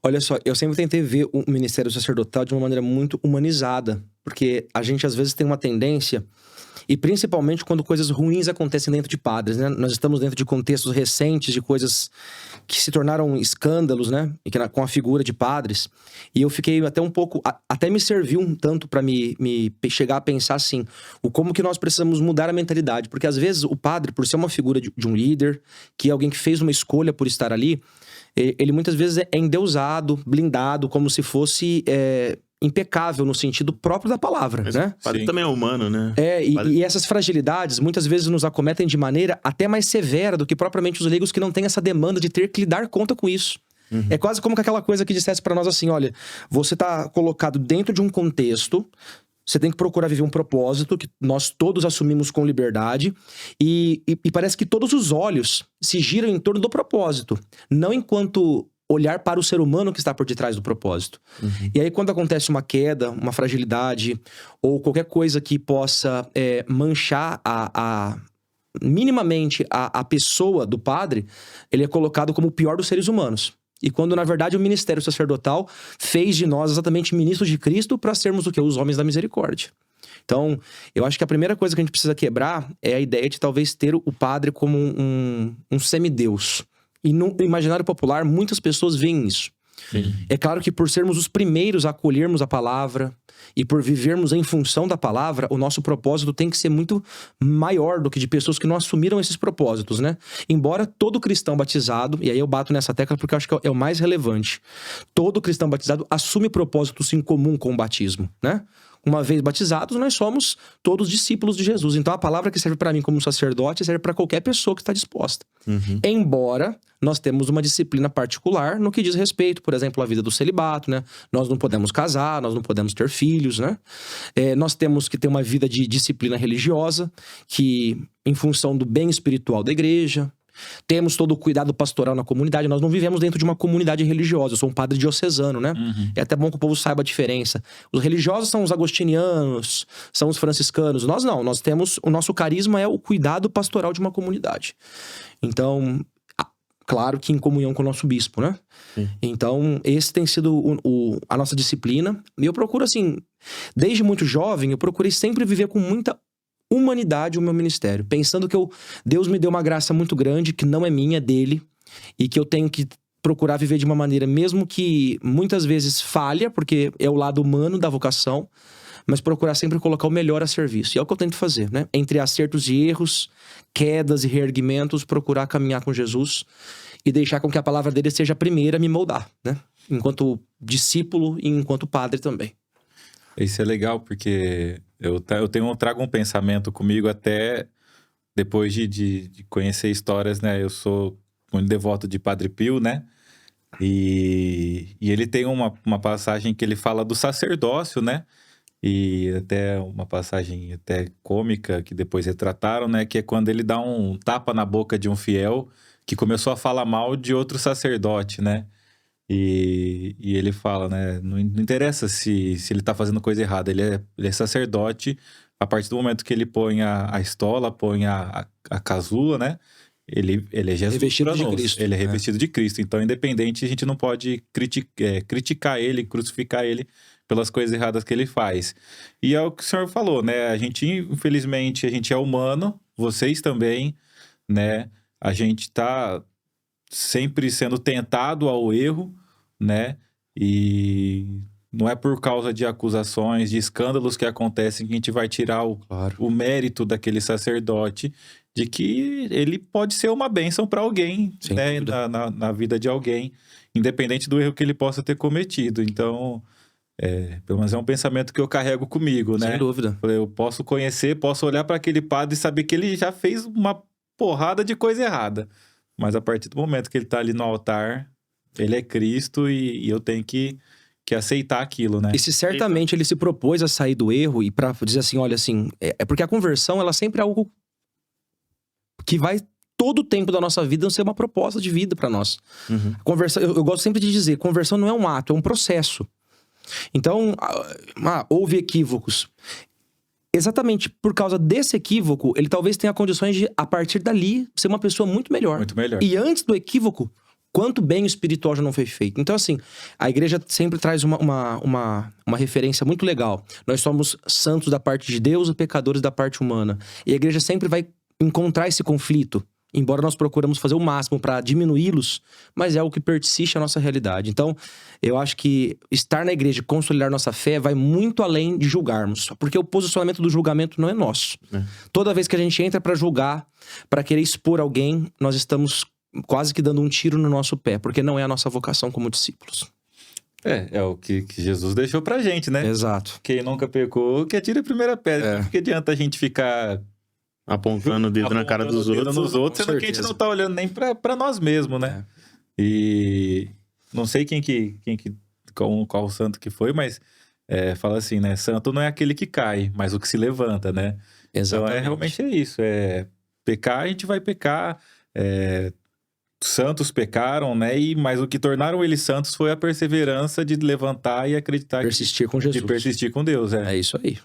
Olha só, eu sempre tentei ver o ministério sacerdotal de uma maneira muito humanizada. Porque a gente, às vezes, tem uma tendência... E principalmente quando coisas ruins acontecem dentro de padres, né? Nós estamos dentro de contextos recentes de coisas que se tornaram escândalos, né? E com a figura de padres. E eu fiquei até um pouco... Até me serviu um tanto para me chegar a pensar assim... Como que nós precisamos mudar a mentalidade. Porque às vezes o padre, por ser uma figura de um líder, que é alguém que fez uma escolha por estar ali... Ele muitas vezes é endeusado, blindado, como se fosse... impecável no sentido próprio da palavra, Mas né? O padre também é humano, né? E essas fragilidades muitas vezes nos acometem de maneira até mais severa do que propriamente os leigos que não têm essa demanda de ter que lidar conta com isso. É quase como que aquela coisa que dissesse pra nós assim, olha, você tá colocado dentro de um contexto, você tem que procurar viver um propósito que nós todos assumimos com liberdade e parece que todos os olhos se giram em torno do propósito, não enquanto olhar para o ser humano que está por detrás do propósito. E aí quando acontece uma queda, uma fragilidade ou qualquer coisa que possa manchar minimamente a pessoa do padre, ele é colocado como o pior dos seres humanos. E quando, na verdade, o ministério sacerdotal fez de nós exatamente ministros de Cristo para sermos o quê? Os homens da misericórdia. Então, eu acho que a primeira coisa que a gente precisa quebrar é a ideia de talvez ter o padre como um semideus. E no imaginário popular, muitas pessoas veem isso. Sim. É claro que por sermos os primeiros a acolhermos a palavra e por vivermos em função da palavra, o nosso propósito tem que ser muito maior do que de pessoas que não assumiram esses propósitos, né? Embora todo cristão batizado, e aí eu bato nessa tecla porque eu acho que é o mais relevante, todo cristão batizado assume propósitos em comum com o batismo, né? Uma vez batizados, nós somos todos discípulos de Jesus. Então, a palavra que serve para mim como sacerdote serve para qualquer pessoa que está disposta. Embora nós temos uma disciplina particular no que diz respeito, por exemplo, à vida do celibato, né? Nós não podemos casar, nós não podemos ter filhos, né? Nós temos que ter uma vida de disciplina religiosa, que em função do bem espiritual da igreja... Temos todo o cuidado pastoral na comunidade. Nós não vivemos dentro de uma comunidade religiosa. Eu sou um padre diocesano, né? É até bom que o povo saiba a diferença. Os religiosos são os agostinianos, são os franciscanos. Nós não. Nós temos... O nosso carisma é o cuidado pastoral de uma comunidade. Então, claro que em comunhão com o nosso bispo, né? Então, esse tem sido a nossa disciplina. E eu procuro, assim... Desde muito jovem, eu procurei sempre viver com muita humanidade o meu ministério, pensando que Deus me deu uma graça muito grande, que não é minha, é dele, e que eu tenho que procurar viver de uma maneira, mesmo que muitas vezes falha, porque é o lado humano da vocação, mas procurar sempre colocar o melhor a serviço. E é o que eu tento fazer, né? Entre acertos e erros, quedas e reerguimentos, procurar caminhar com Jesus e deixar com que a palavra dele seja a primeira a me moldar, né? Enquanto discípulo e enquanto padre também. Isso é legal, porque eu trago um pensamento comigo até depois de conhecer histórias, né? Eu sou muito devoto de Padre Pio, né? E ele tem uma passagem que ele fala do sacerdócio, né? E até uma passagem até cômica que depois retrataram, né? Que é quando ele dá um tapa na boca de um fiel que começou a falar mal de outro sacerdote, né? E ele fala, né? Não interessa se ele tá fazendo coisa errada, ele é sacerdote. A partir do momento que ele põe a estola, põe a casula, né? Ele é Jesus revestido pra de nós. Cristo. Ele é revestido de Cristo. Então, independente, a gente não pode criticar ele, crucificar ele pelas coisas erradas que ele faz. E é o que o senhor falou, né? A gente, infelizmente, a gente é humano, vocês também, né? A gente tá sempre sendo tentado ao erro, né? E não é por causa de acusações, de escândalos que acontecem que a gente vai tirar o mérito daquele sacerdote de que ele pode ser uma bênção para alguém, Sem né? dúvida. Na vida de alguém, independente do erro que ele possa ter cometido. Então, pelo menos é um pensamento que eu carrego comigo, né? Sem dúvida. Eu posso conhecer, posso olhar para aquele padre e saber que ele já fez uma porrada de coisa errada. Mas a partir do momento que ele tá ali no altar, ele é Cristo e eu tenho que aceitar aquilo, né? E se certamente ele se propôs a sair do erro e pra dizer assim, olha, assim... É porque a conversão, ela sempre é algo que vai todo o tempo da nossa vida ser uma proposta de vida pra nós. Conversão, eu gosto sempre de dizer, conversão não é um ato, é um processo. Então, houve equívocos. Exatamente por causa desse equívoco, ele talvez tenha condições de, a partir dali, ser uma pessoa muito melhor. Muito melhor. E antes do equívoco, quanto bem espiritual já não foi feito. Então, assim, a igreja sempre traz uma referência muito legal. Nós somos santos da parte de Deus e pecadores da parte humana. E a igreja sempre vai encontrar esse conflito. Embora nós procuramos fazer o máximo para diminuí-los, mas é o que persiste a nossa realidade. Então, eu acho que estar na igreja e consolidar nossa fé vai muito além de julgarmos. Porque o posicionamento do julgamento não é nosso. Toda vez que a gente entra para julgar, para querer expor alguém, nós estamos quase que dando um tiro no nosso pé, porque não é a nossa vocação como discípulos. É o que Jesus deixou pra gente, né? Exato. Quem nunca pecou, que atire a primeira pedra. Por que adianta a gente ficar apontando o dedo na cara dos outros, sendo que a gente não tá olhando nem pra nós mesmos, né? E não sei qual santo que foi, mas fala assim, né? Santo não é aquele que cai, mas o que se levanta, né? Exatamente. Então, realmente é isso. Pecar, a gente vai pecar. Santos pecaram, né? Mas o que tornaram eles santos foi a perseverança de levantar e acreditar Persistir com Jesus. de persistir com Deus, É isso aí.